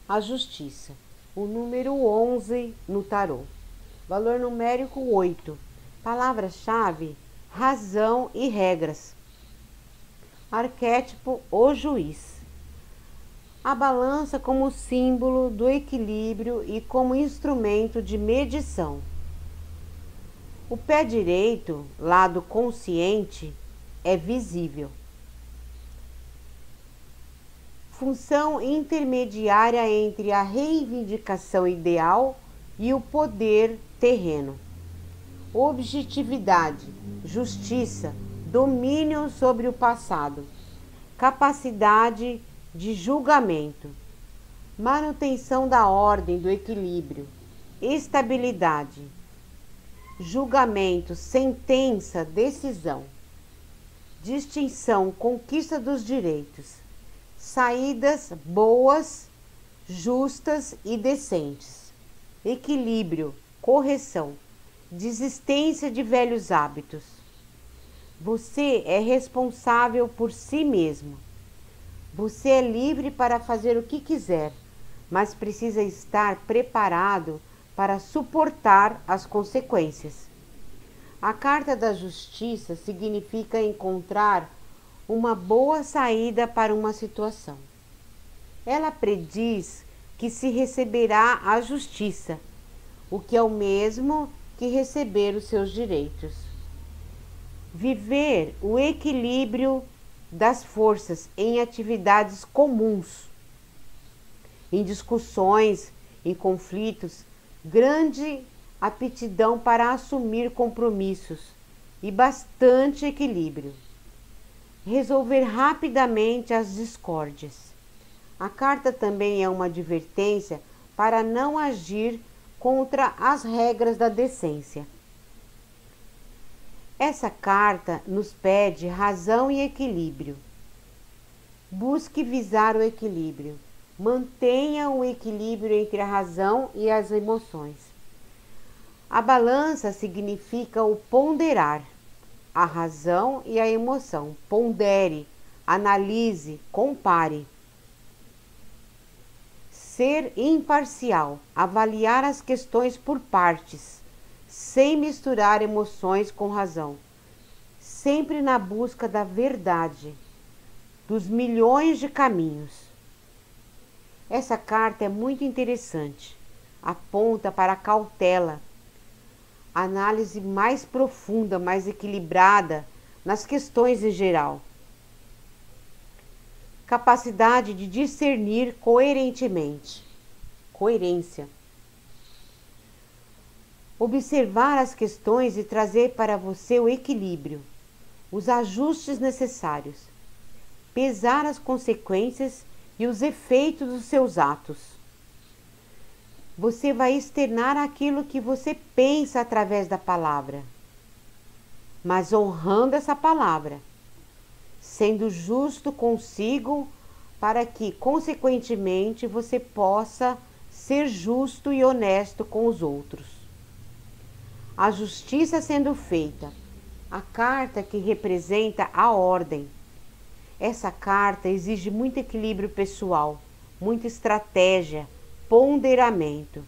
A justiça, o número 11 no tarô. Valor numérico 8. Palavra-chave: razão e regras. Arquétipo: o juiz. A balança como símbolo do equilíbrio e como instrumento de medição. O pé direito, lado consciente, é visível. Função intermediária entre a reivindicação ideal e o poder terreno. Objetividade, justiça, domínio sobre o passado, capacidade de julgamento, manutenção da ordem, do equilíbrio, estabilidade, julgamento, sentença, decisão, distinção, conquista dos direitos, saídas boas, justas e decentes, equilíbrio, correção, desistência de velhos hábitos. Você é responsável por si mesmo. Você é livre para fazer o que quiser, mas precisa estar preparado para suportar as consequências. A carta da justiça significa encontrar uma boa saída para uma situação. Ela prediz que se receberá a justiça, o que é o mesmo que receber os seus direitos. Viver o equilíbrio das forças em atividades comuns, em discussões, em conflitos, grande aptidão para assumir compromissos e bastante equilíbrio. Resolver rapidamente as discórdias. A carta também é uma advertência para não agir contra as regras da decência. Essa carta nos pede razão e equilíbrio. Busque visar o equilíbrio. Mantenha o equilíbrio entre a razão e as emoções. A balança significa o ponderar, a razão e a emoção. Pondere, analise, compare. Ser imparcial, avaliar as questões por partes, sem misturar emoções com razão, sempre na busca da verdade, dos milhões de caminhos. Essa carta é muito interessante, aponta para a cautela, análise mais profunda, mais equilibrada nas questões em geral. Capacidade de discernir coerentemente, coerência. Observar as questões e trazer para você o equilíbrio, os ajustes necessários, pesar as consequências e os efeitos dos seus atos. Você vai externar aquilo que você pensa através da palavra, mas honrando essa palavra, sendo justo consigo para que, consequentemente, você possa ser justo e honesto com os outros. A justiça sendo feita, a carta que representa a ordem. Essa carta exige muito equilíbrio pessoal, muita estratégia, ponderamento.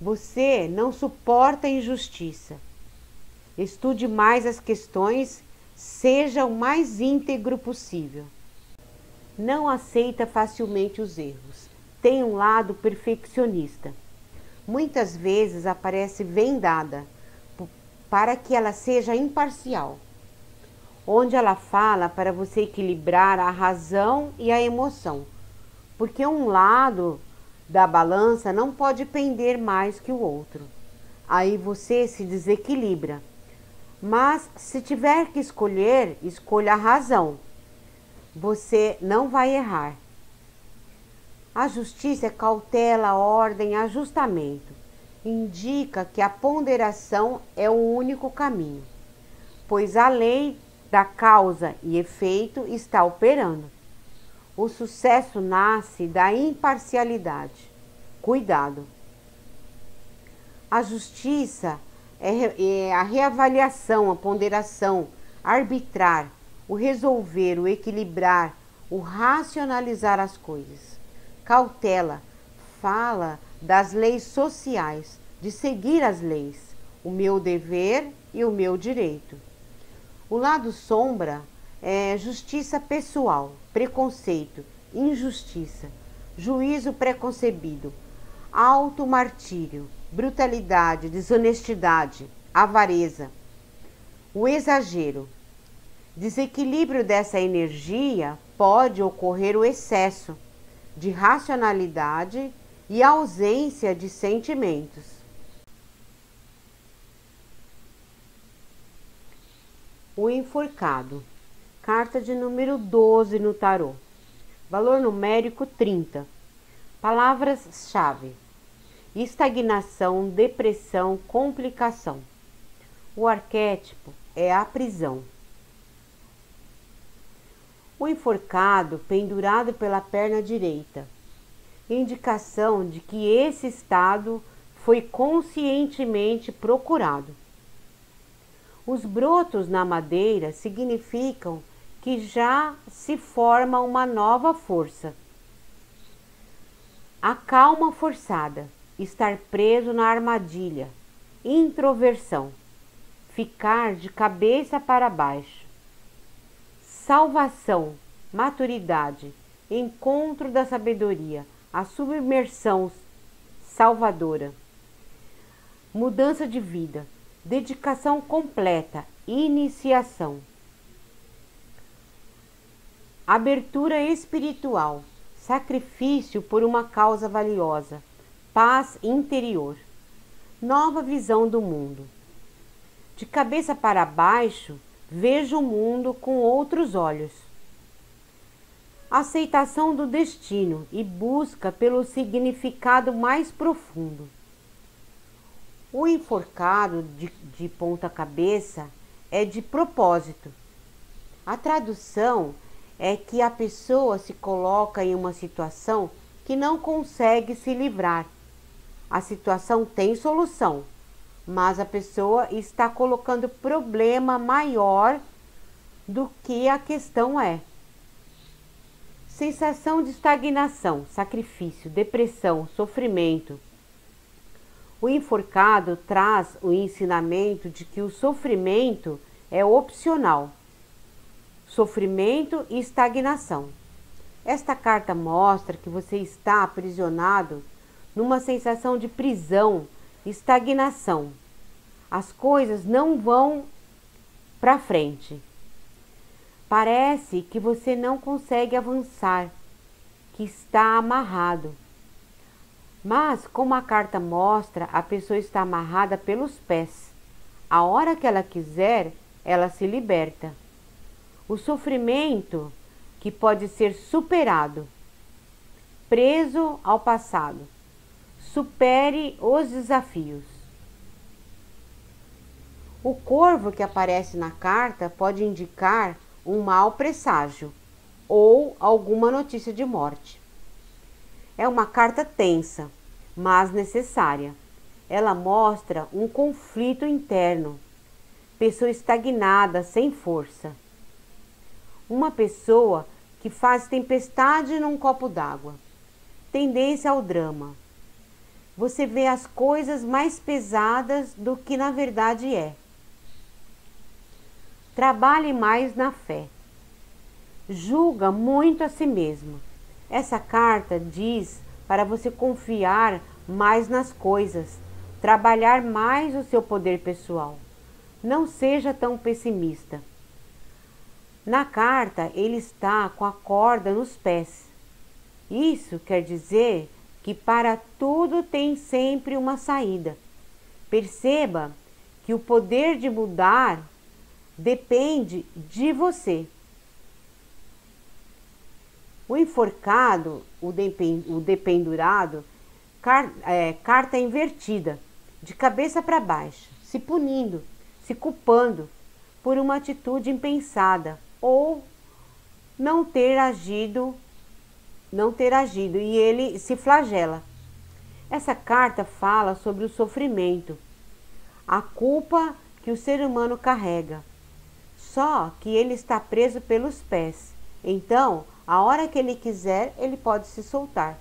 Você não suporta a injustiça. Estude mais as questões, seja o mais íntegro possível. Não aceita facilmente os erros. Tem um lado perfeccionista. Muitas vezes aparece vendada para que ela seja imparcial, onde ela fala para você equilibrar a razão e a emoção, porque um lado da balança não pode pender mais que o outro. Aí você se desequilibra. Mas se tiver que escolher, escolha a razão. Você não vai errar. A justiça é cautela, ordem, ajustamento. Indica que a ponderação é o único caminho, pois a lei da causa e efeito está operando. O sucesso nasce da imparcialidade. Cuidado. A justiça é a reavaliação, a ponderação, arbitrar, o resolver, o equilibrar, o racionalizar as coisas. Cautela fala das leis sociais, de seguir as leis, o meu dever e o meu direito. O lado sombra é justiça pessoal, preconceito, injustiça, juízo preconcebido, automartírio, brutalidade, desonestidade, avareza, o exagero. Desequilíbrio dessa energia pode ocorrer o excesso de racionalidade e ausência de sentimentos. O enforcado. Carta de número 12 no tarô. Valor numérico 30. Palavras-chave: estagnação, depressão, complicação. O arquétipo é a prisão. O enforcado pendurado pela perna direita. Indicação de que esse estado foi conscientemente procurado. Os brotos na madeira significam que já se forma uma nova força. A calma forçada, estar preso na armadilha, introversão, ficar de cabeça para baixo. Salvação, maturidade, encontro da sabedoria, a submersão salvadora. Mudança de vida, dedicação completa, iniciação. Abertura espiritual, sacrifício por uma causa valiosa, paz interior, nova visão do mundo. De cabeça para baixo, vejo o mundo com outros olhos. Aceitação do destino e busca pelo significado mais profundo. O enforcado de ponta cabeça é de propósito. A tradução é que a pessoa se coloca em uma situação que não consegue se livrar. A situação tem solução, mas a pessoa está colocando problema maior do que a questão é. Sensação de estagnação, sacrifício, depressão, sofrimento. O enforcado traz o ensinamento de que o sofrimento é opcional. Sofrimento e estagnação. Esta carta mostra que você está aprisionado numa sensação de prisão, estagnação. As coisas não vão para frente. Parece que você não consegue avançar, que está amarrado. Mas, como a carta mostra, a pessoa está amarrada pelos pés. A hora que ela quiser, ela se liberta. O sofrimento que pode ser superado. Preso ao passado. Supere os desafios. O corvo que aparece na carta pode indicar um mau presságio ou alguma notícia de morte. É uma carta tensa, mas necessária. Ela mostra um conflito interno, pessoa estagnada, sem força. Uma pessoa que faz tempestade num copo d'água. Tendência ao drama. Você vê as coisas mais pesadas do que na verdade é. Trabalhe mais na fé. Julga muito a si mesmo. Essa carta diz para você confiar mais nas coisas, trabalhar mais o seu poder pessoal. Não seja tão pessimista. Na carta, ele está com a corda nos pés. Isso quer dizer que para tudo tem sempre uma saída. Perceba que o poder de mudar depende de você. O enforcado, o dependurado, carta invertida, de cabeça para baixo, se punindo, se culpando por uma atitude impensada ou não ter agido e ele se flagela. Essa carta fala sobre o sofrimento, a culpa que o ser humano carrega. Só que ele está preso pelos pés. Então, a hora que ele quiser, ele pode se soltar.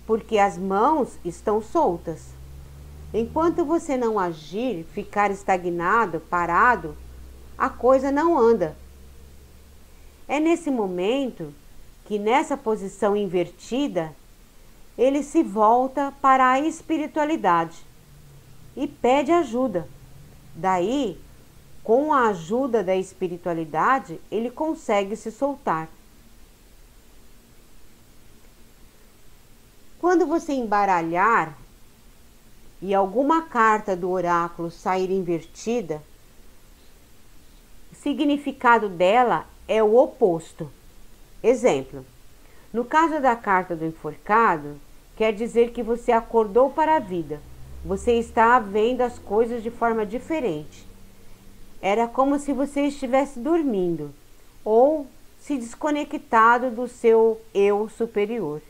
porque as mãos estão soltas. Enquanto você não agir, ficar estagnado, parado, a coisa não anda. É nesse momento que, nessa posição invertida, ele se volta para a espiritualidade e pede ajuda. Daí, com a ajuda da espiritualidade, ele consegue se soltar. Quando você embaralhar e alguma carta do oráculo sair invertida, o significado dela é o oposto. Exemplo, no caso da carta do enforcado, quer dizer que você acordou para a vida. Você está vendo as coisas de forma diferente. Era como se você estivesse dormindo ou se desconectado do seu eu superior,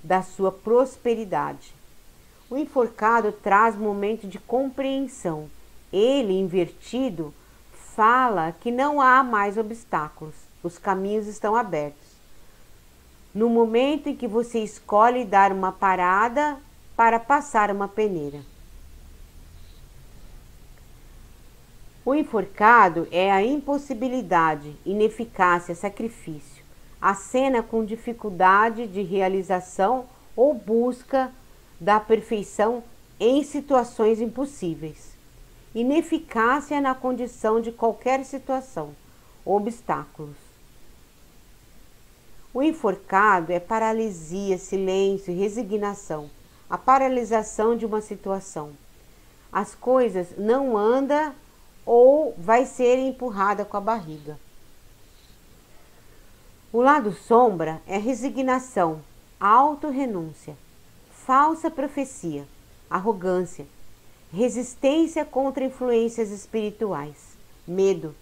da sua prosperidade. O enforcado traz momento de compreensão. Ele, invertido, fala que não há mais obstáculos, os caminhos estão abertos. No momento em que você escolhe dar uma parada para passar uma peneira. O enforcado é a impossibilidade, ineficácia, sacrifício. Acena com dificuldade de realização ou busca da perfeição em situações impossíveis. Ineficácia na condição de qualquer situação, obstáculos. O enforcado é paralisia, silêncio e resignação, a paralisação de uma situação. As coisas não andam ou vai ser empurrada com a barriga. O lado sombra é resignação, autorrenúncia, falsa profecia, arrogância, resistência contra influências espirituais, medo,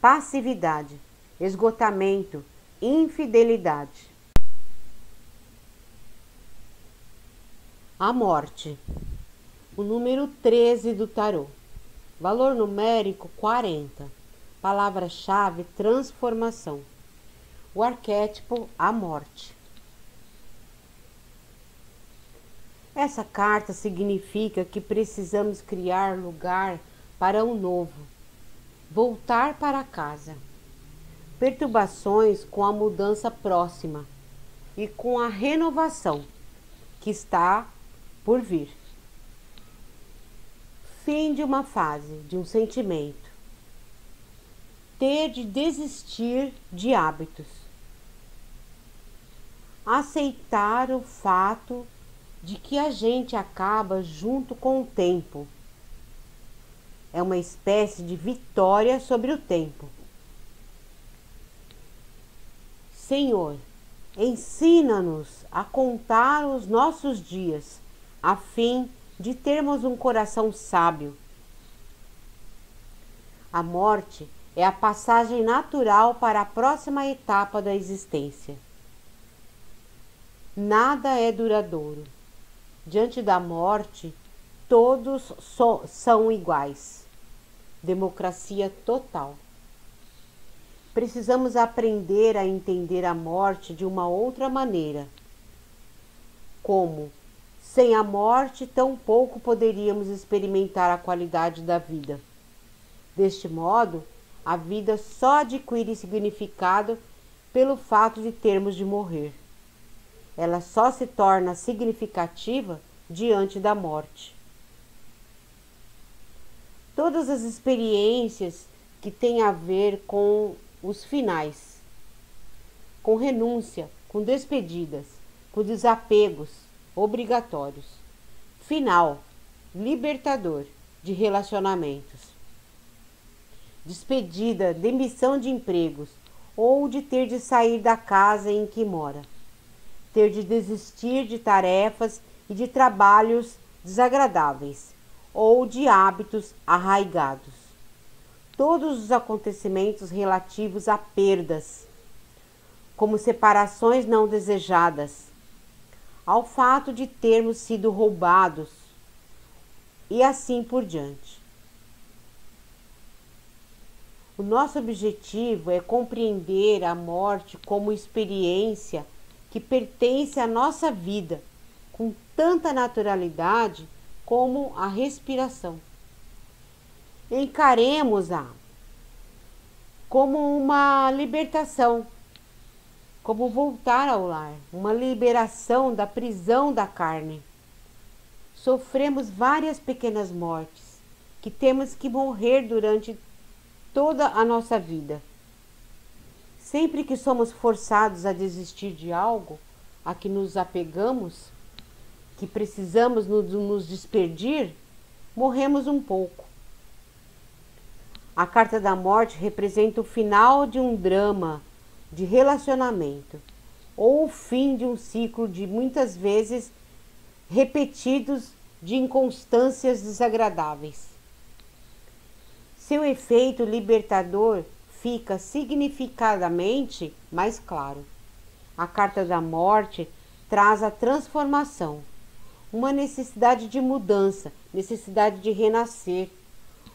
passividade, esgotamento, infidelidade. A morte. O número 13 do tarô. Valor numérico 40. Palavra-chave transformação. O arquétipo a morte. Essa carta significa que precisamos criar lugar para o novo, voltar para casa. Perturbações com a mudança próxima e com a renovação que está por vir. Fim de uma fase, de um sentimento. Ter de desistir de hábitos. Aceitar o fato de que a gente acaba junto com o tempo. É uma espécie de vitória sobre o tempo. Senhor, ensina-nos a contar os nossos dias, a fim de termos um coração sábio. A morte é a passagem natural para a próxima etapa da existência. Nada é duradouro. Diante da morte, todos são iguais. Democracia total. Precisamos aprender a entender a morte de uma outra maneira. Como, sem a morte, tampouco poderíamos experimentar a qualidade da vida. Deste modo, a vida só adquire significado pelo fato de termos de morrer. Ela só se torna significativa diante da morte. Todas as experiências que têm a ver com os finais, com renúncia, com despedidas, com desapegos obrigatórios. Final, libertador de relacionamentos. Despedida, demissão de empregos ou de ter de sair da casa em que mora. Ter de desistir de tarefas e de trabalhos desagradáveis ou de hábitos arraigados. Todos os acontecimentos relativos a perdas, como separações não desejadas, ao fato de termos sido roubados e assim por diante. O nosso objetivo é compreender a morte como experiência que pertence à nossa vida com tanta naturalidade como a respiração. Encaremos-a como uma libertação, como voltar ao lar, uma liberação da prisão da carne. Sofremos várias pequenas mortes que temos que morrer durante toda a nossa vida. Sempre que somos forçados a desistir de algo a que nos apegamos, que precisamos nos despedir, morremos um pouco. A carta da morte representa o final de um drama de relacionamento ou o fim de um ciclo de muitas vezes repetidos de inconstâncias desagradáveis. Seu efeito libertador fica significadamente mais claro. A carta da morte traz a transformação, uma necessidade de mudança, necessidade de renascer,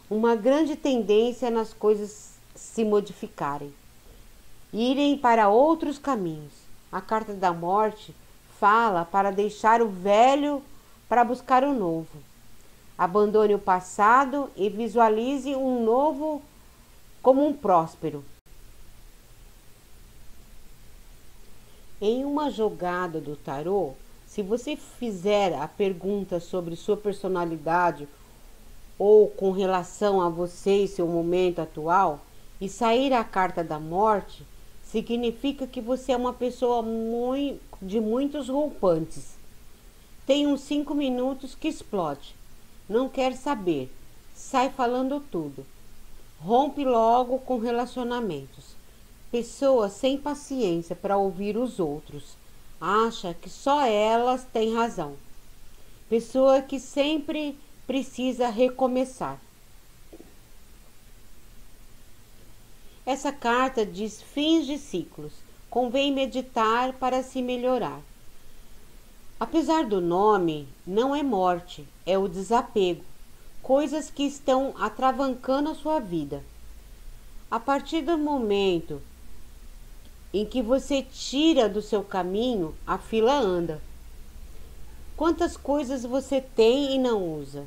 uma grande tendência nas coisas se modificarem, irem para outros caminhos. A carta da morte fala para deixar o velho para buscar o novo. Abandone o passado e visualize um novo como um próspero. Em uma jogada do tarô, se você fizer a pergunta sobre sua personalidade ou com relação a você e seu momento atual e sair a carta da morte, significa que você é uma pessoa de muitos rompantes. Tem uns 5 minutos que explode. Não quer saber. Sai falando tudo. Rompe logo com relacionamentos. Pessoa sem paciência para ouvir os outros. Acha que só elas têm razão. Pessoa que sempre precisa recomeçar. Essa carta diz fins de ciclos. Convém meditar para se melhorar. Apesar do nome, não é morte, é o desapego. Coisas que estão atravancando a sua vida. A partir do momento em que você tira do seu caminho, a fila anda. Quantas coisas você tem e não usa?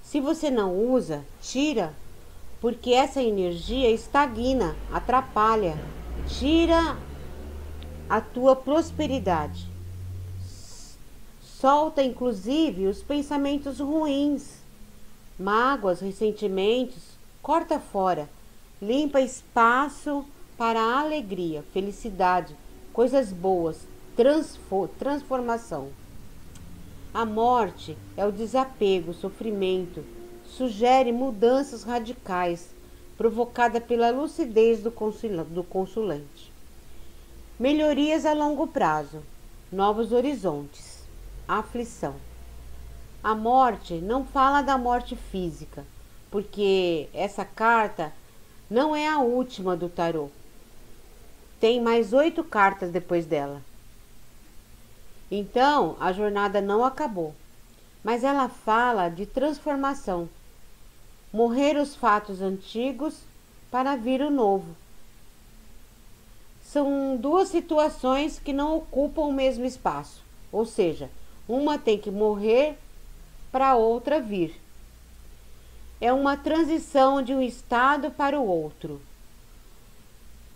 Se você não usa, tira, porque essa energia estagna, atrapalha, tira a tua prosperidade. Solta inclusive os pensamentos ruins, mágoas, ressentimentos, corta fora, limpa espaço para a alegria, felicidade, coisas boas, transformação. A morte é o desapego, o sofrimento, sugere mudanças radicais, provocada pela lucidez do consulente. Melhorias a longo prazo, novos horizontes, aflição. A morte não fala da morte física, porque essa carta não é a última do tarô. Tem mais 8 cartas depois dela. Então, a jornada não acabou, mas ela fala de transformação. Morrer os fatos antigos para vir o novo. São duas situações que não ocupam o mesmo espaço, ou seja, uma tem que morrer para a outra vir. É uma transição de um estado para o outro,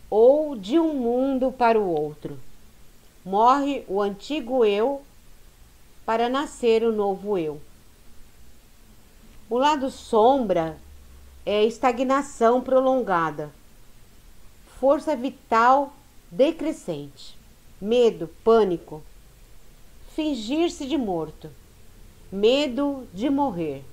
ou de um mundo para o outro. Morre o antigo eu para nascer o novo eu. O lado sombra é estagnação prolongada, força vital decrescente, medo, pânico, fingir-se de morto, medo de morrer.